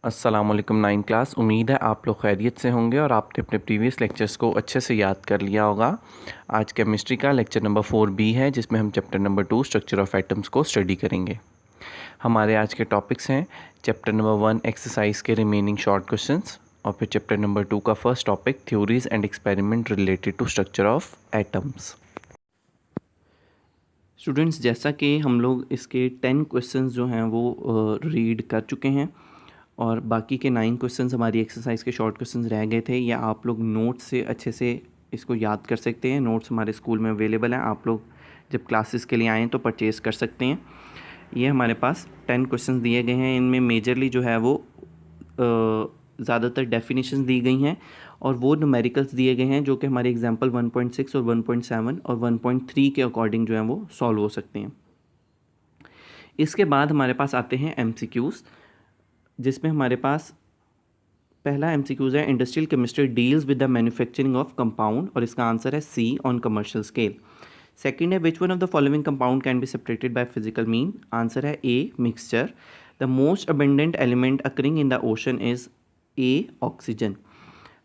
अस्सलाम वालेकुम 9 क्लास। उम्मीद है आप लोग खैरियत से होंगे और आपने अपने प्रीवियस लेक्चर्स को अच्छे से याद कर लिया होगा। आज केमिस्ट्री का लेक्चर नंबर 4B है, जिसमें हम chapter number 2 structure of atoms को स्टडी करेंगे। हमारे आज के टॉपिक्स हैं चैप्टर नंबर 1 एक्सरसाइज के रिमेनिंग शॉर्ट क्वेश्चंस, और फिर चैप्टर नंबर 2 का first topic theories and experiment related to structure of atoms. Students, जैसा कि हम लोग इसके 10 क्वेश्चंस जो हैं वो रीड कर चुके हैं और बाकी के 9 क्वेश्चंस हमारी एक्सरसाइज के शॉर्ट क्वेश्चंस रह गए थे। या आप लोग नोट्स से अच्छे से इसको याद कर सकते हैं। नोट्स हमारे स्कूल में अवेलेबल हैं, आप लोग जब क्लासेस के लिए आएँ तो परचेज़ कर सकते हैं। ये हमारे पास 10 क्वेश्चंस दिए गए हैं। इनमें मेजरली जो है वो ज़्यादातर डेफिनेशंस दी गई हैं और वो न्यूमेरिकल्स दिए गए हैं जो कि हमारे एग्जाम्पल 1.6 और 1.7 और 1.3 के अकॉर्डिंग जो है वो सॉल्व हो सकते हैं। इसके बाद हमारे पास आते हैं MCQs, जिसमें हमारे पास पहला MCQs है industrial chemistry deals with the manufacturing of compound, और इसका आंसर है C on commercial scale. Second है which one of the following compound can be separated by physical mean, answer है A mixture. The most abundant element occurring in the ocean is A oxygen.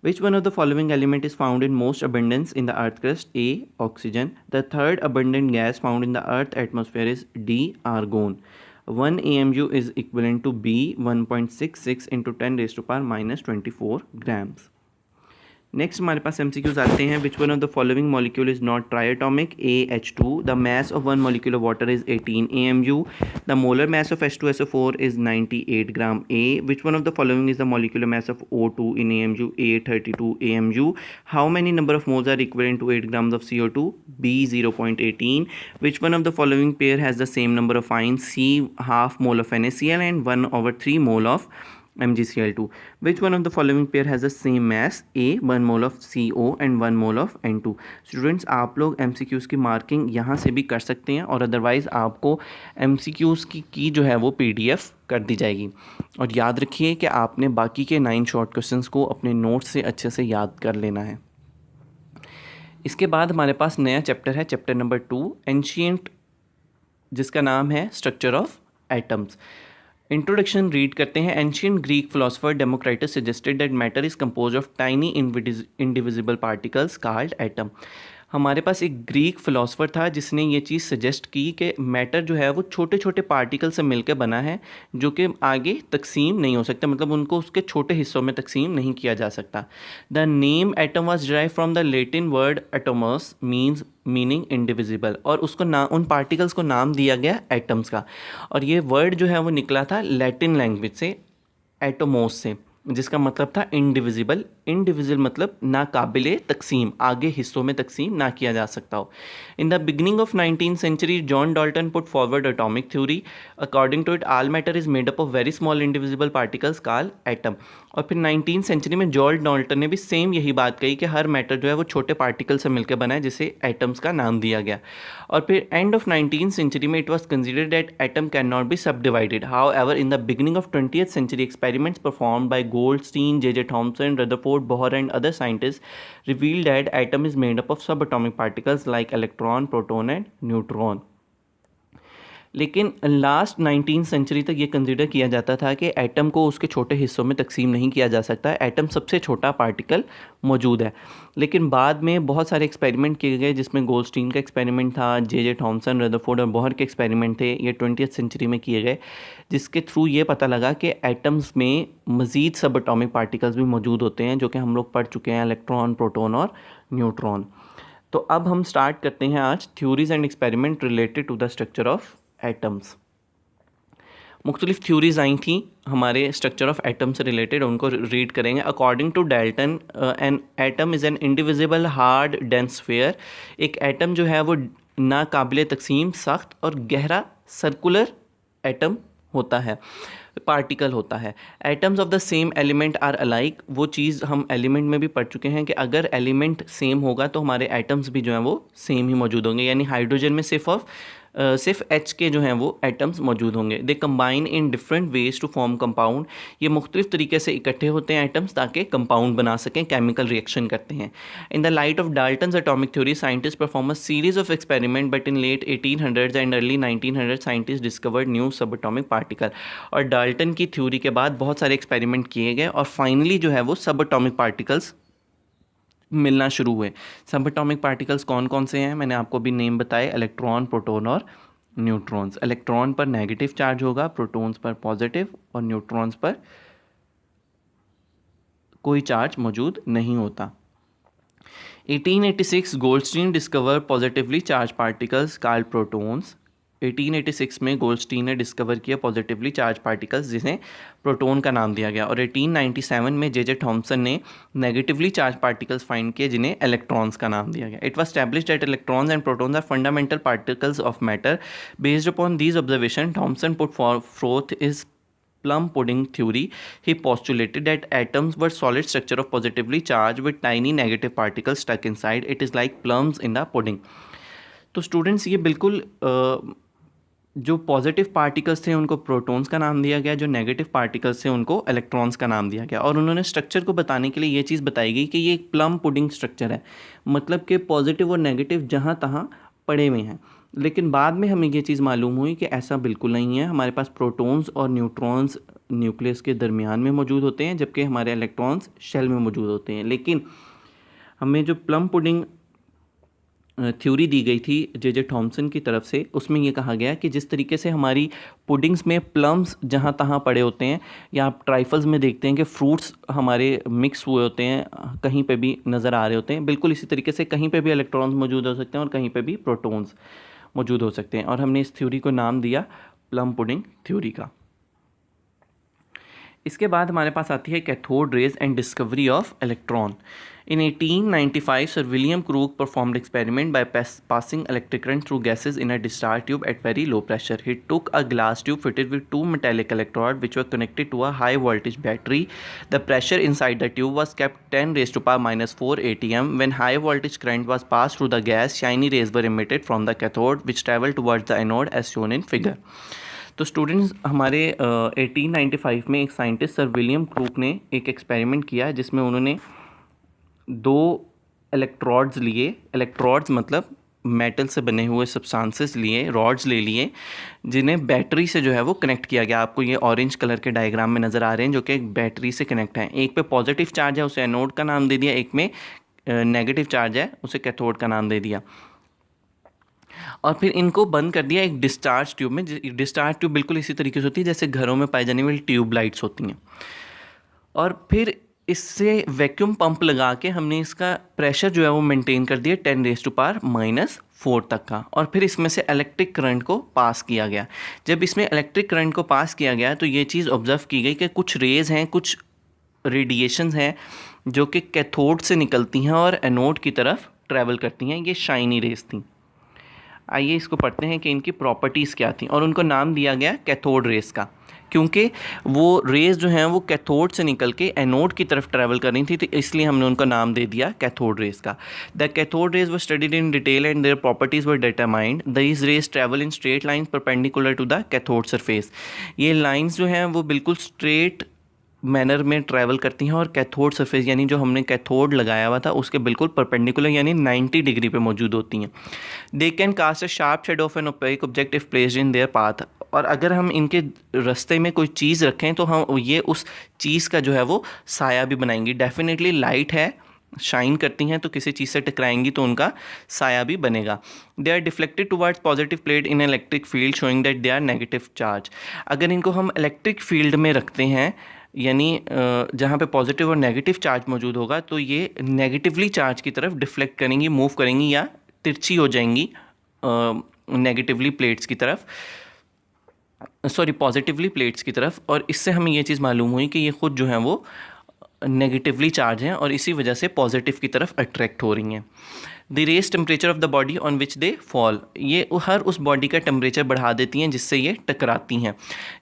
Which one of the following element is found in most abundance in the earth crust? A oxygen. The third abundant gas found in the earth atmosphere is D argon. 1 AMU is equivalent to B 1.66 into 10 raised to power minus 24 grams. Next हमारे पास MCQs आते हैं। Which one of the following molecule is not triatomic? AH2. The mass of 1 molecule of water is 18 AMU. The molar mass of H2SO4 is 98 gram A. Which one of the following is the molecular mass of O2 in AMU? A 32 AMU. How many number of moles are equivalent to 8 grams of CO2? B 0.18. Which one of the following pair has the same number of ions? C half mole of NaCl and 1/3 mole of MgCl2. Which one of the following pair has the same mass? A 1 mole of CO and 1 mole of N2. Students, आप लोग MCQs की marking यहाँ से भी कर सकते हैं और अदरवाइज़ आपको MCQs की जो है वो PDF कर दी जाएगी। और याद रखिए कि आपने बाकी के 9 शॉर्ट क्वेश्चंस को अपने नोट्स से अच्छे से याद कर लेना है। इसके बाद हमारे पास नया चैप्टर है, चैप्टर नंबर 2 एंशिएंट, जिसका नाम है structure of atoms. Introduction read करते हैं। Ancient Greek philosopher Democritus suggested that matter is compose of tiny indivisible particles called atom. हमारे पास एक ग्रीक फिलोसोफर था जिसने ये चीज़ सजेस्ट की कि मैटर जो है वो छोटे छोटे पार्टिकल से मिलकर बना है जो कि आगे तकसीम नहीं हो सकता, मतलब उनको उसके छोटे हिस्सों में तकसीम नहीं किया जा सकता। The name atom was derived from the Latin word atomos means meaning indivisible, और उसको उन पार्टिकल्स को नाम दिया गया एटम्स का। और ये वर्ड जो है वो निकला था लैटिन लैंग्वेज से, एटोमोस से, जिसका मतलब था इंडिविजिबल। इंडिविजिबल मतलब नाकाबिले तकसीम, आगे हिस्सों में तकसीम ना किया जा सकता हो। In the beginning of 19th century John Dalton put forward atomic theory. According to it all matter is made up of very small indivisible particles called atom. और फिर 19th सेंचुरी में जॉन डाल्टन ने भी same यही बात कही कि हर matter जो है वो छोटे पार्टिकल से मिलकर बना है, जिसे एटम्स का नाम दिया गया। और फिर एंड ऑफ 19th सेंचुरी में it was considered that atom can not be subdivided. However in the beginning of 20th century experiments perform by Goldstein, J.J. Thomson, Rutherford, Bohr and other scientists revealed that atom is made up of subatomic particles like electron, proton and neutron. लेकिन last 19th century तक ये consider किया जाता था कि atom को उसके छोटे हिस्सों में तकसीम नहीं किया जा सकता, एटम सबसे छोटा पार्टिकल मौजूद है। लेकिन बाद में बहुत सारे एक्सपेरिमेंट किए गए, जिसमें गोल्डस्टीन का एक्सपेरिमेंट था, J.J. थॉमसन, रदरफोर्ड और बोहर के एक्सपेरिमेंट थे, ये 20th सेंचुरी में किए गए, जिसके थ्रू ये पता लगा कि एटम्स में मज़ीद सब एटॉमिक पार्टिकल्स भी मौजूद होते हैं, जो कि हम लोग पढ़ चुके हैं, इलेक्ट्रॉन, प्रोटॉन और न्यूट्रॉन। तो अब हम स्टार्ट करते हैं आज theories and experiment related to the structure of atoms. मुख्तलिफ थ्योरीज आई थी हमारे स्ट्रक्चर ऑफ एटम से रिलेटेड, उनको रीड करेंगे। According to Dalton, an atom is an indivisible hard dense sphere. एक एटम जो है वो नाकाबिले तकसीम, सख्त और गहरा सर्कुलर एटम होता है, पार्टिकल होता है। Atoms of the same element are alike. वो चीज़ हम एलिमेंट में भी पढ़ चुके हैं कि अगर एलिमेंट सेम होगा तो हमारे एटम्स भी जो हैं वो सेम ही मौजूद होंगे। यानी हाइड्रोजन में सिर्फ सिर्फ H के जो हैं वो एटम्स मौजूद होंगे। They combine in different ways to form compound, ये मुख्तलिफ तरीके से इकट्ठे होते हैं एटम्स ताकि कंपाउंड बना सकें, केमिकल रिएक्शन करते हैं। In the light of Dalton's atomic theory scientist perform a series of experiment, but in late 1800s and early 1900 scientist discovered new subatomic particle. और डाल्टन की थ्योरी के बाद बहुत सारे एक्सपेरिमेंट किए गए और फाइनली जो है वो सब एटॉमिक पार्टिकल्स मिलना शुरू हुए। सब एटॉमिक पार्टिकल्स कौन कौन से हैं, मैंने आपको भी नेम बताए, इलेक्ट्रॉन, प्रोटॉन और न्यूट्रॉन्स। इलेक्ट्रॉन पर नेगेटिव चार्ज होगा, प्रोटॉन्स पर पॉजिटिव और न्यूट्रॉन्स पर कोई चार्ज मौजूद नहीं होता। 1886 Goldstein discover positively charge particles called protons. 1886 में गोल्डस्टीन ने डिस्कवर किया पॉजिटिवली चार्ज पार्टिकल्स जिन्हें प्रोटॉन का नाम दिया गया। और 1897 में जे थॉमसन ने नेगेटिवली चार्ज पार्टिकल्स फाइंड किए जिन्हें इलेक्ट्रॉन्स का नाम दिया गया। It was established that electrons and protons are fundamental particles of matter. Based upon these observation Thomson put forth his plum pudding theory. He postulated that atoms were solid structure of positively charged with tiny negative particles stuck inside. It is like plums in the pudding. तो students ये बिल्कुल जो positive particles थे उनको protons का नाम दिया गया, जो नेगेटिव पार्टिकल्स थे उनको इलेक्ट्रॉन्स का नाम दिया गया। और उन्होंने स्ट्रक्चर को बताने के लिए ये चीज़ बताई गई कि ये एक प्लम पुडिंग स्ट्रक्चर है, मतलब कि पॉजिटिव और नेगेटिव जहाँ तहाँ पड़े हुए हैं। लेकिन बाद में हमें ये चीज़ मालूम हुई कि ऐसा बिल्कुल नहीं है। हमारे पास प्रोटॉन्स और न्यूट्रॉन्स न्यूक्लियस के दरमियान में मौजूद होते हैं, जबकि हमारे इलेक्ट्रॉन्स शेल में मौजूद होते हैं। लेकिन हमें जो प्लम पुडिंग थ्योरी दी गई थी जे थॉमसन की तरफ से, उसमें ये कहा गया कि जिस तरीके से हमारी पुडिंग्स में प्लम्स जहाँ तहाँ पड़े होते हैं, या आप ट्राइफल्स में देखते हैं कि फ्रूट्स हमारे मिक्स हुए होते हैं, कहीं पे भी नज़र आ रहे होते हैं, बिल्कुल इसी तरीके से कहीं पे भी इलेक्ट्रॉन्स मौजूद हो सकते हैं और कहीं पे भी प्रोटॉन्स मौजूद हो सकते हैं। और हमने इस थ्योरी को नाम दिया प्लम पुडिंग थ्योरी का। इसके बाद हमारे पास आती है cathode rays and discovery of electron. In 1895, Sir William Crookes performed experiment by passing electric current through gases in a discharge tube at very low pressure. He took a glass tube fitted with two metallic electrodes which were connected to a high voltage battery. The pressure inside the tube was kept 10 raised to power minus 4 atm. When high voltage current was passed through the gas, shiny rays were emitted from the cathode which traveled towards the anode as shown in figure. तो students हमारे 1895 में एक scientist sir William crook ने एक experiment किया जिसमें उन्होंने दो इलेक्ट्रोड्स लिए, इलेक्ट्रोड्स मतलब मेटल से बने हुए सब्सटेंसेस लिए, रॉड्स ले लिए, जिन्हें बैटरी से जो है वो कनेक्ट किया गया। आपको ये ऑरेंज कलर के डायग्राम में नज़र आ रहे हैं जो कि एक बैटरी से कनेक्ट है। एक पे पॉजिटिव चार्ज है, उसे एनोड का नाम दे दिया, एक में नेगेटिव चार्ज है, उसे कैथोड का नाम दे दिया। और फिर इनको बंद कर दिया एक डिस्चार्ज ट्यूब में। डिस्चार्ज ट्यूब बिल्कुल इसी तरीके से होती है जैसे घरों में पाई जाने वाली ट्यूब लाइट्स होती हैं। और फिर इससे वैक्यूम पंप लगा के हमने इसका प्रेशर जो है वो मेंटेन कर दिया 10 रेज़ टू पावर माइनस 4 तक का। और फिर इसमें से इलेक्ट्रिक करंट को पास किया गया। जब इसमें इलेक्ट्रिक करंट को पास किया गया तो ये चीज़ ऑब्जर्व की गई कि कुछ रेज़ हैं, कुछ रेडिएशंस हैं जो कि कैथोड से निकलती हैं और एनोड की तरफ ट्रैवल करती हैं। ये शाइनी रेज़ थी। आइए इसको पढ़ते हैं कि इनकी प्रॉपर्टीज़ क्या थी। और उनको नाम दिया गया कैथोड रेज़ का, क्योंकि वो रेज़ जो हैं वो कैथोड से निकल के एनोड की तरफ ट्रैवल कर रही थी, तो इसलिए हमने उनका नाम दे दिया कैथोड रेज़ का। The cathode rays were studied in detail and their properties were determined. These rays travel in straight lines perpendicular to the cathode surface. ये लाइन्स जो हैं वो बिल्कुल स्ट्रेट मैनर में ट्रैवल करती हैं और कैथोड सरफेस यानी जो हमने कैथोड लगाया हुआ था उसके बिल्कुल परपेंडिकुलर यानी 90 डिग्री पे मौजूद होती हैं। They can cast a sharp shadow of an opaque object if placed in their path. और अगर हम इनके रास्ते में कोई चीज़ रखें तो हम ये उस चीज़ का जो है वो साया भी बनाएंगी। डेफिनेटली लाइट है, शाइन करती हैं, तो किसी चीज़ से टकराएंगी तो उनका साया भी बनेगा। They are deflected towards positive plate in electric field showing that they are negative charge. अगर इनको हम इलेक्ट्रिक फील्ड में रखते हैं यानी जहाँ पे पॉजिटिव और नेगेटिव चार्ज मौजूद होगा तो ये नेगेटिवली चार्ज की तरफ डिफ्लेक्ट करेंगी, मूव करेंगी या तिरछी हो जाएंगी नेगेटिवली प्लेट्स की तरफ, सॉरी पॉजिटिवली प्लेट्स की तरफ। और इससे हमें ये चीज़ मालूम हुई कि ये ख़ुद जो हैं वो नेगेटिवली चार्ज हैं और इसी वजह से पॉजिटिव की तरफ अट्रैक्ट हो रही हैं। The raise temperature of the body on which they fall, ये हर उस बॉडी का टेम्परेचर बढ़ा देती हैं जिससे ये टकराती हैं।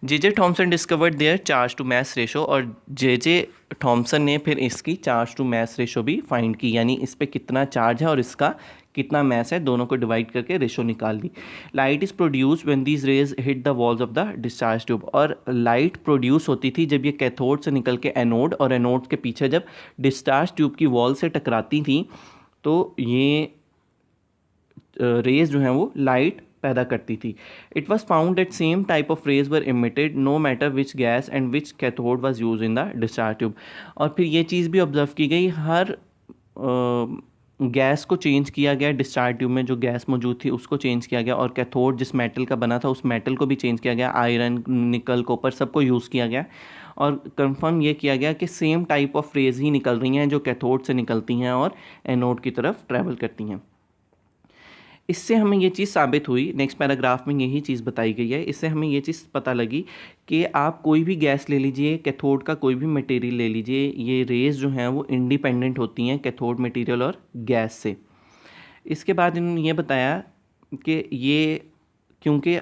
J Thomson discovered their charge to mass ratio, और जे थॉमसन ने फिर इसकी चार्ज टू मास रेशो भी फाइंड की, यानी इस पर कितना चार्ज है और इसका कितना मैस है, दोनों को डिवाइड करके रेशो निकाल दी। Light is produce when these rays hit the walls of the discharge tube, और लाइट प्रोड्यूस होती थी जब ये कैथोड से निकल के एनोड, और एनोड के पीछे जब डिस्चार्ज ट्यूब की वॉल से टकराती थी तो ये रेज जो हैं वो लाइट पैदा करती थी। It was found that same type of rays were emitted no matter which gas and which cathode was use in the discharge tube, और फिर ये चीज़ भी ऑब्जर्व की गई, हर गैस को चेंज किया गया, डिस्चार्ज ट्यूब में जो गैस मौजूद थी उसको चेंज किया गया, और कैथोड जिस मेटल का बना था उस मेटल को भी चेंज किया गया, आयरन, निकल, कॉपर सबको यूज़ किया गया, और कंफर्म ये किया गया कि सेम टाइप ऑफ रेज ही निकल रही हैं जो कैथोड से निकलती हैं और एनोड की तरफ ट्रैवल करती हैं। इससे हमें ये चीज़ साबित हुई, नेक्स्ट पैराग्राफ में यही चीज़ बताई गई है, इससे हमें ये चीज़ पता लगी कि आप कोई भी गैस ले लीजिए, कैथोड का कोई भी मटेरियल ले लीजिए, ये रेज जो हैं वो इंडिपेंडेंट होती हैं कैथोड मटेरियल और गैस से। इसके बाद इन्होंने ये बताया कि ये क्योंकि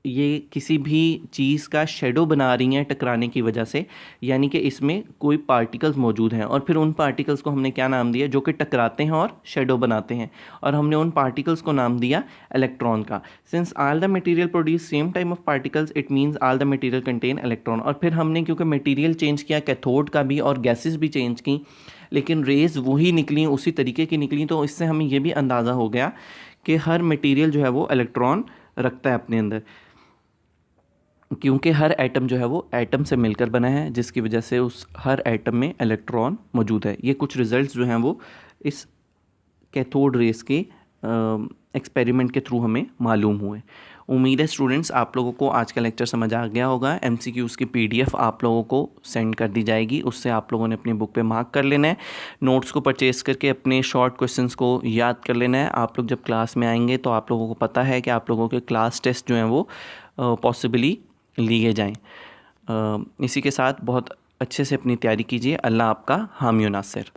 ये किसी भी चीज़ का शेडो बना रही हैं टकराने की वजह से, यानी कि इसमें कोई पार्टिकल्स मौजूद हैं, और फिर उन पार्टिकल्स को हमने क्या नाम दिया, जो कि टकराते हैं और शेडो बनाते हैं, और हमने उन पार्टिकल्स को नाम दिया इलेक्ट्रॉन का। Since all the material produce same type of particles it means all the material contain electron, और फिर हमने क्योंकि मटेरियल चेंज किया, कैथोड का भी और गैसेस भी चेंज की, लेकिन रेज वही निकली, उसी तरीके की निकली, तो इससे हमें यह भी अंदाज़ा हो गया कि हर मटेरियल जो है वो इलेक्ट्रॉन रखता है अपने अंदर, क्योंकि हर एटम जो है वो एटम से मिलकर बना है, जिसकी वजह से उस हर एटम में इलेक्ट्रॉन मौजूद है। ये कुछ रिजल्ट्स जो हैं वो इस कैथोड रेस के एक्सपेरिमेंट के थ्रू हमें मालूम हुए। उम्मीद है स्टूडेंट्स आप लोगों को आज का लेक्चर समझ आ गया होगा। MCQs की PDF आप लोगों को सेंड कर दी जाएगी, उससे आप लोगों ने अपनी बुक पे मार्क कर लेना है, नोट्स को परचेज़ करके अपने शॉर्ट क्वेश्चंस को याद कर लेना है। आप लोग जब क्लास में आएंगे तो आप लोगों को पता है कि आप लोगों के क्लास टेस्ट जो हैं वो पॉसिबली लिए जाएं। इसी के साथ बहुत अच्छे से अपनी तैयारी कीजिए। अल्लाह आपका हामी व नासिर।